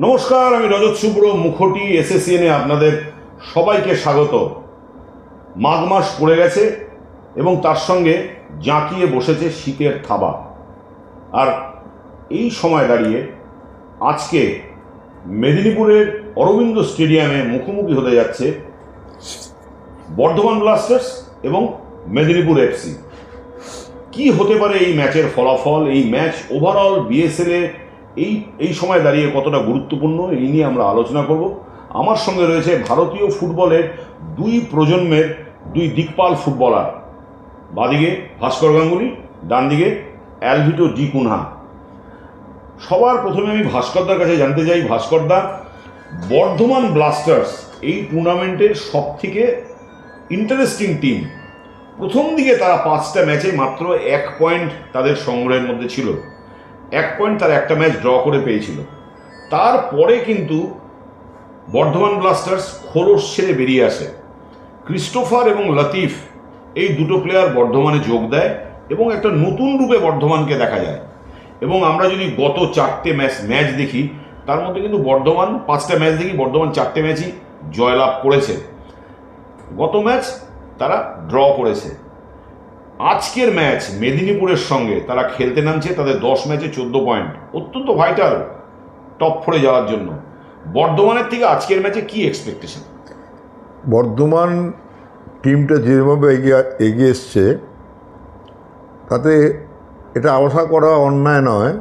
নমস্কার, আমি রজত শুভ্র মুখোটি এসএসসিএনে আপনাদের সবাইকে স্বাগত। মাঘ মাস পড়ে গেছে এবং তার সঙ্গে জাঁকিয়ে বসেছে শীতের থাবা। আর এই সময় দাঁড়িয়ে আজকে মেদিনীপুরের অরবিন্দ স্টেডিয়ামে মুখোমুখি হতে যাচ্ছে বর্ধমান ব্লাস্টার্স এবং মেদিনীপুর এফসি। কি হতে পারে এই ম্যাচের ফলাফল? এই ম্যাচ ওভারঅল বিএসএলে এই সময় দাঁড়িয়ে কতটা গুরুত্বপূর্ণ, এই নিয়ে আমরা আলোচনা করব। আমার সঙ্গে রয়েছে ভারতীয় ফুটবলের দুই প্রজন্মের দুই দিকপাল ফুটবলার, বাদিকে ভাস্কর গাঙ্গুলি, ডান দিকে অ্যালভিটো ডি কুনহা। সবার প্রথমে আমি ভাস্করদার কাছে জানতে চাই, ভাস্করদা, বর্ধমান ব্লাস্টার্স এই টুর্নামেন্টের সবথেকে ইন্টারেস্টিং টিম। প্রথম দিকে তারা 5টা ম্যাচে মাত্র 1 পয়েন্ট তাদের সংগ্রহের মধ্যে ছিল। 1 পয়েন্ট তার একটা ম্যাচ ড্র করে পেয়েছিল। তারপরে কিন্তু বর্ধমান ব্লাস্টার্স খোলস ছেড়ে বেরিয়ে আসে। ক্রিস্টোফার এবং লতিফ এই দুটো প্লেয়ার বর্ধমানে যোগ দেয় এবং একটা নতুন রূপে বর্ধমানকে দেখা যায়। এবং আমরা যদি গত 4টে ম্যাচ দেখি, তার মধ্যে কিন্তু বর্ধমান 5টা ম্যাচ দেখি, বর্ধমান 4টে ম্যাচই জয়লাভ করেছে। গত ম্যাচ তারা ড্র করেছে। আজকের ম্যাচ মেদিনীপুরের সঙ্গে তারা খেলতে নামছে, তাদের 10 ম্যাচে 14 পয়েন্ট, অত্যন্ত ভাইটাল টপ 4-এ যাওয়ার জন্য। বর্ধমানের থেকে আজকের ম্যাচে কি এক্সপেকটেশন? বর্ধমান টিমটা যেভাবে এগিয়ে এসছে তাতে এটা আশা করা অন্যায় নয়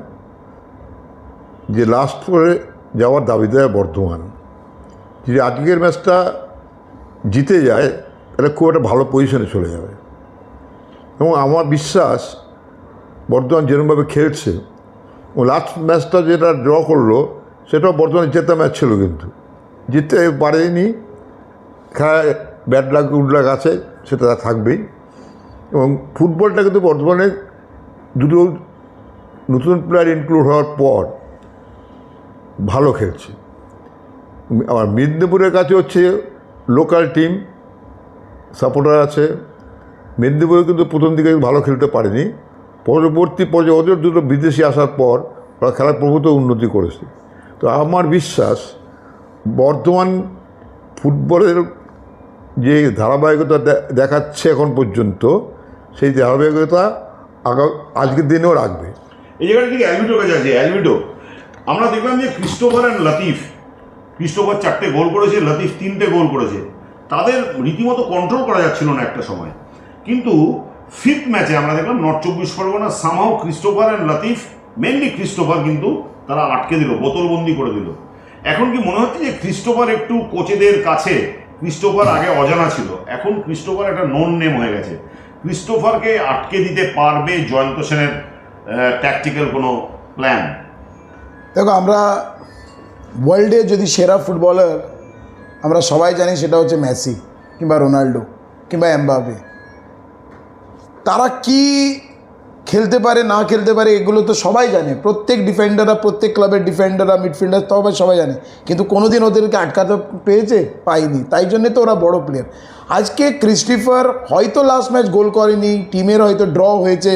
যে লাস্ট করে যাওয়ার দাবিদার বর্ধমান। যদি আজকের ম্যাচটা জিতে যায় তাহলে খুব একটা ভালো পজিশনে চলে যাবে এবং আমার বিশ্বাস বর্ধমান যেরকমভাবে খেলছে ও লাস্ট ম্যাচটা যেটা ড্র করলো সেটাও বর্ধমানের জেতা ম্যাচ ছিল, কিন্তু জিততে পারেনি। খেলায় ব্যাড লাক গুড লাক আছে, সেটা থাকবেই। এবং ফুটবলটা কিন্তু বর্ধমানে দুটো নতুন প্লেয়ার ইনক্লুড হওয়ার পর ভালো খেলছে। আমার মেদিনীপুরের কাছে হচ্ছে লোকাল টিম, সাপোর্টার আছে। মেদিনীপুরে কিন্তু প্রথম দিকে ভালো খেলতে পারেনি, পরবর্তী পর্যায়ে ওদের দুটো বিদেশি আসার পর ওরা খেলার প্রভূত উন্নতি করেছে। তো আমার বিশ্বাস বর্ধমান ফুটবলের যে ধারাবাহিকতা দেখাচ্ছে এখন পর্যন্ত, সেই ধারাবাহিকতা আজকের দিনেও রাখবে। এই জায়গাটা কি অ্যালভিটোর কাছে আছে? অ্যালভিটো, আমরা দেখলাম যে ক্রিস্টোফার অ্যান্ড লতিফ, ক্রিস্টোফার 4টে গোল করেছে, লতিফ 3টে গোল করেছে। তাদের রীতিমতো কন্ট্রোল করা যাচ্ছিল না একটা সময়, কিন্তু 5th ম্যাচে আমরা দেখলাম north 24 Pargana somehow Christopher and Latif, mainly Christopher, কিন্তু তারা আটকে দিল, বোতলবন্দি করে দিল। এখন কি মনে হচ্ছে যে ক্রিস্টোফার একটু কোচেদের কাছে, ক্রিস্টোফার আগে অজানা ছিল, এখন ক্রিস্টোফার একটা নোন নেম হয়ে গেছে। ক্রিস্টোফারকে আটকে দিতে পারবে জয়ন্ত সেনের ট্যাকটিক্যাল কোনো প্ল্যান? দেখো, আমরা ওয়ার্ল্ডে যদি সেরা ফুটবলার আমরা সবাই জানি সেটা হচ্ছে মেসি কিংবা রোনাল্ডো কিংবা এমবাপে। তারা কি খেলতে পারে না খেলতে পারে এগুলো তো সবাই জানে, প্রত্যেক ডিফেন্ডাররা, প্রত্যেক ক্লাবের ডিফেন্ডাররা, মিডফিল্ডার সবাই জানে, কিন্তু কোনোদিন ওদেরকে আটকাতে পেয়েছে? পাইনি। তাই জন্যে তো ওরা বড় প্লেয়ার। আজকে ক্রিস্টোফার হয়তো লাস্ট ম্যাচ গোল করেনি, টিমের হয়তো ড্র হয়েছে।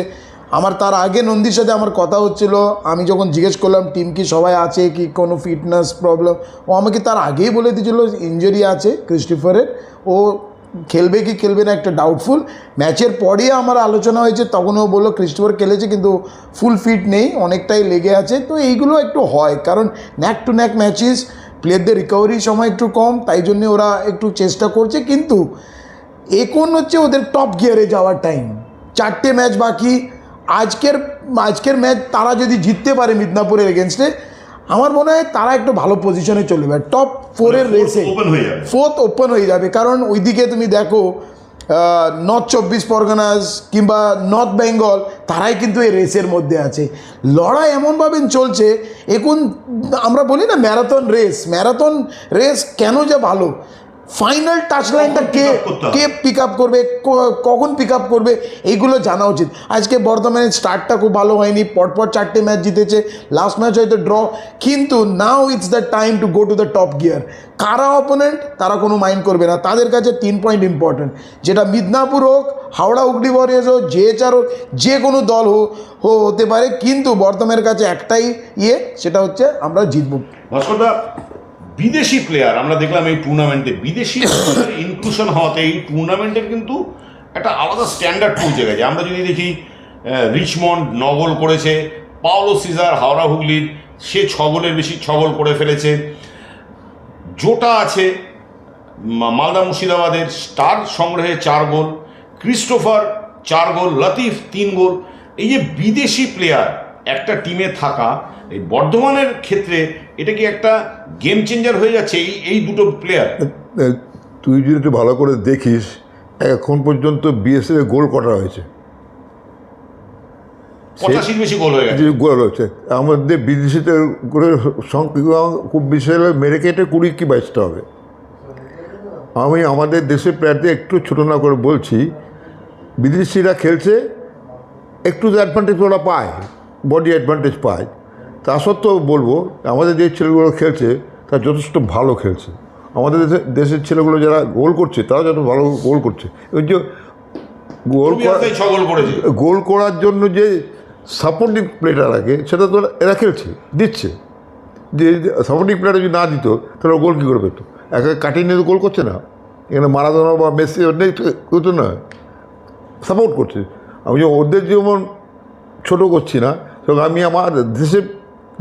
আমার তার আগে নন্দীর সাথে আমার কথা হচ্ছিল, আমি যখন জিজ্ঞেস করলাম টিম কি সবাই আছে, কি কোনো ফিটনেস প্রবলেম, ও আমাকে তার আগেই বলে দিয়েছিল ইনজুরি আছে ক্রিস্টোফারের, ও খেলবে কি খেলবে না একটা ডাউটফুল। ম্যাচের পরে আমার আলোচনা হয়েছে, তখনও বললো ক্রিস্টোফার খেলেছে কিন্তু ফুল ফিট নেই, অনেকটাই লেগে আছে। তো এইগুলো একটু হয়, কারণ ন্যাক টু ন্যাক ম্যাচেস, প্লেয়ারদের রিকভারি সময় একটু কম, তাই জন্যে ওরা একটু চেষ্টা করছে। কিন্তু এখন হচ্ছে ওদের টপ গিয়ারে যাওয়ার টাইম। 4টে ম্যাচ বাকি। আজকের ম্যাচ তারা যদি জিততে পারে মিদনাপুরের এগেনস্টে, আমার মনে হয় তারা একটু ভালো পজিশনে চলে যাবে, টপ 4-এর রেসে, 4th ওপেন হয়ে যাবে। কারণ ওইদিকে তুমি দেখো নর্থ 24 পরগনাস কিংবা নর্থ বেঙ্গল, তারাই কিন্তু এই রেসের মধ্যে আছে। লড়াই এমনভাবে চলছে, এখন আমরা বলি না ম্যারাথন রেস কেন যে ভালো, ফাইনাল টাচ লাইনটা কে pick up করতে হবে? কে পিক আপ করবে, কখন পিক আপ করবে, এইগুলো জানা উচিত। আজকে বর্ধমানের স্টার্টটা খুব ভালো হয়নি, পরপর 4টে ম্যাচ জিতেছে, লাস্ট ম্যাচ হয়তো ড্র, কিন্তু now it's the time to go to the top gear. কারা অপোনেন্ট তারা কোনো মাইন্ড করবে না, তাদের কাছে 3 পয়েন্ট ইম্পর্টেন্ট, যেটা মিদনাপুর হোক, হাওড়া হুগলি ওয়ারিয়র্স হোক, জেএচআর হোক, যে কোনো দল হতে পারে, কিন্তু বর্ধমানের কাছে একটাই সেটা হচ্ছে আমরা জিতবো। ভাস্করদা, বিদেশি প্লেয়ার আমরা দেখলাম এই টুর্নামেন্টে, বিদেশি ইনক্লুশন হওয়াতে এই টুর্নামেন্টের কিন্তু একটা আলাদা স্ট্যান্ডার্ড পৌঁছে গেছে। আমরা যদি দেখি রিচমন্ড 9 গোল করেছে, পাওলো সিজার হাওড়া হুগলির সে 6 গোলের বেশি 6 গোল করে ফেলেছে, জোটা আছে মালদা মুর্শিদাবাদের স্টার সংগ্রহে 4 গোল, ক্রিস্টোফার 4 গোল, লতিফ 3 গোল। এই যে বিদেশি প্লেয়ার একটা টিমে থাকা, এই বর্ধমানের ক্ষেত্রে এটা কি একটা গেম চেঞ্জার হয়ে যাচ্ছে এই দুটো প্লেয়ার? তুই যদি একটু ভালো করে দেখিস, এখন পর্যন্ত বিএসএফ গোল কটা হয়েছে? 85 বেশি গোল হয়ে গেছে। গোল হচ্ছে আমাদের বিদেশিতে গোলের সংখ্যা খুব বেশি হলে মেরে কেটে 20 কি 22টা হবে। আমি আমাদের দেশের প্লেয়ারদের একটু ছোটো না করে বলছি, বিদেশিরা খেলছে একটু অ্যাডভান্টেজ ওরা পায়, বডি অ্যাডভান্টেজ পায়, তা সত্ত্বেও বলবো আমাদের যে ছেলেগুলো খেলছে তারা যথেষ্ট ভালো খেলছে। আমাদের দেশের ছেলেগুলো যারা গোল করছে তারা যত ভালো গোল করছে। ওই যে গোল করার জন্য যে সাপোর্টিং প্লেয়ার লাগে সেটা তো এরা খেলছে, দিচ্ছে। যে সাপোর্টিং প্লেয়ার যদি না দিত তাহলে গোল কী করে পেতো? একে কাটিয়ে নিয়ে তো গোল করছে না, এখানে মারাদোনা বা মেসি অনেক করতো না, সাপোর্ট করছে। আমি ওদের যেমন ছোটো করছি না, তখন আমি আমার দেশের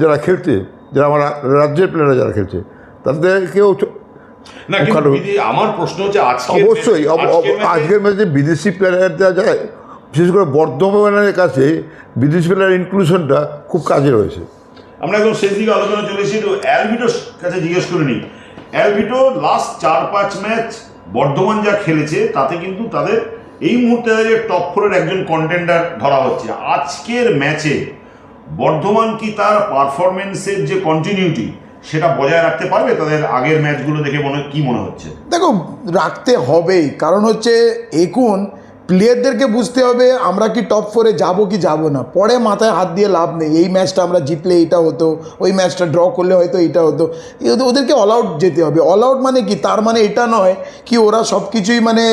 যারা খেলছে, যারা আমার রাজ্যের প্লেয়াররা যারা খেলছে তাদেরকেও না, আমার প্রশ্ন হচ্ছে অবশ্যই আজকের ম্যাচে বিদেশি প্লেয়াররা যায়, বিশেষ করে বর্ধমানের কাছে বিদেশি প্লেয়ার ইনক্লুশনটা খুব কাজে রয়েছে। আমরা একদম শেষ দিকে আলোচনা চলে এসেছি, তো অ্যালভিটোর কাছে জিজ্ঞেস করে নিই। অ্যালভিটো লাস্ট 4-5 ম্যাচ বর্ধমান যা খেলেছে তাতে কিন্তু তাদের এই মুহূর্তে টপ 4-এর একজন কন্টেন্ডার ধরা হচ্ছে। আজকের ম্যাচে বর্ধমান কি তার পারফরমেন্সের যে কন্টিনিউটি সেটা বজায় রাখতে পারবে? তাদের আগের ম্যাচগুলো দেখে কি মনে হচ্ছে? দেখো, রাখতে হবেই, কারণ হচ্ছে এখন প্লেয়ারদেরকে বুঝতে হবে আমরা কি টপ 4-এ যাবো কি যাবো না। পরে মাথায় হাত দিয়ে লাভ নেই, এই ম্যাচটা আমরা জিতলে এইটা হতো, ওই ম্যাচটা ড্র করলে হয়তো এইটা হতো। ওদেরকে অল আউট যেতে হবে। অল আউট মানে কি? তার মানে এটা নয় কি ওরা সব কিছুই মানে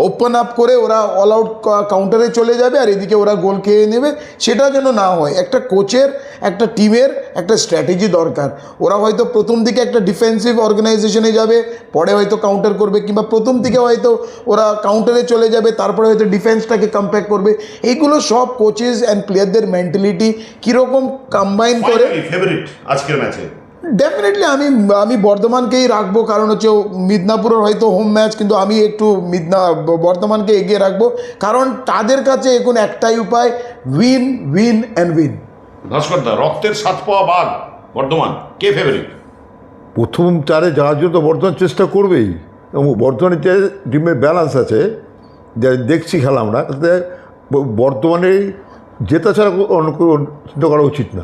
ওপেন আপ করে ওরা অল আউট কাউন্টারে চলে যাবে আর এদিকে ওরা গোল খেয়ে নেবে, সেটা যেন না হয়। একটা কোচের, একটা টিমের একটা স্ট্র্যাটেজি দরকার। ওরা হয়তো প্রথম দিকে একটা ডিফেন্সিভ অর্গানাইজেশনে যাবে, পরে হয়তো কাউন্টার করবে, কিংবা প্রথম দিকে হয়তো ওরা কাউন্টারে চলে যাবে, তারপরে হয়তো ডিফেন্সটাকে কম্প্যাক্ট করবে। এইগুলো সব কোচেস অ্যান্ড প্লেয়ারদের মেন্টালিটি কীরকম কম্বাইন করে। ফেভারিট আজকের ম্যাচে ডেফিনেটলি আমি বর্ধমানকেই রাখবো, কারণ হচ্ছে মিদনাপুরের হয়তো হোম ম্যাচ, কিন্তু আমি একটু বর্ধমানকে এগিয়ে রাখবো, কারণ তাদের কাছে এখন একটাই উপায়, উইন উইন অ্যান্ড উইন। ভাস্করদা, রক্তের 7 পাওয়া বাঘ বর্ধমান, কে ফেভারিট? প্রথম 4-এ যাওয়ার জন্য তো বর্ধমান চেষ্টা করবেই, এবং বর্ধমানের যে টিমের ব্যালেন্স আছে যা দেখছি খেলা আমরা, তাতে বর্ধমানের জেতা ছাড়া অন্য চিন্তা করা উচিত না।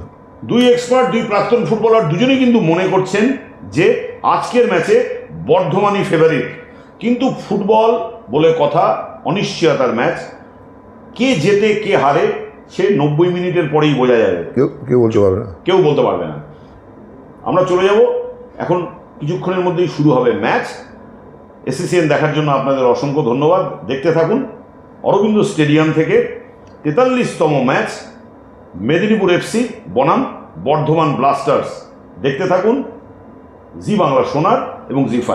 2 এক্সপার্ট, 2 প্রাক্তন ফুটবলার দুজনেই কিন্তু মনে করছেন যে আজকের ম্যাচে বর্ধমানই ফেভারিট। কিন্তু ফুটবল বলে কথা, অনিশ্চয়তার ম্যাচ, কে জেতে কে হারে সে 90 মিনিটের পরেই বোঝা যাবে। কেউ বলতে পারবে না, কেউ বলতে পারবে না। আমরা চলে যাব, এখন কিছুক্ষণের মধ্যেই শুরু হবে ম্যাচ। এসএসসিএন দেখার জন্য আপনাদের অসংখ্য ধন্যবাদ। দেখতে থাকুন অরবিন্দ স্টেডিয়াম থেকে 43তম ম্যাচ মেদিনীপুর এফসি বনাম বর্ধমান ব্লাস্টার্স। দেখতে থাকুন জি বাংলা সোনার এবং জি5।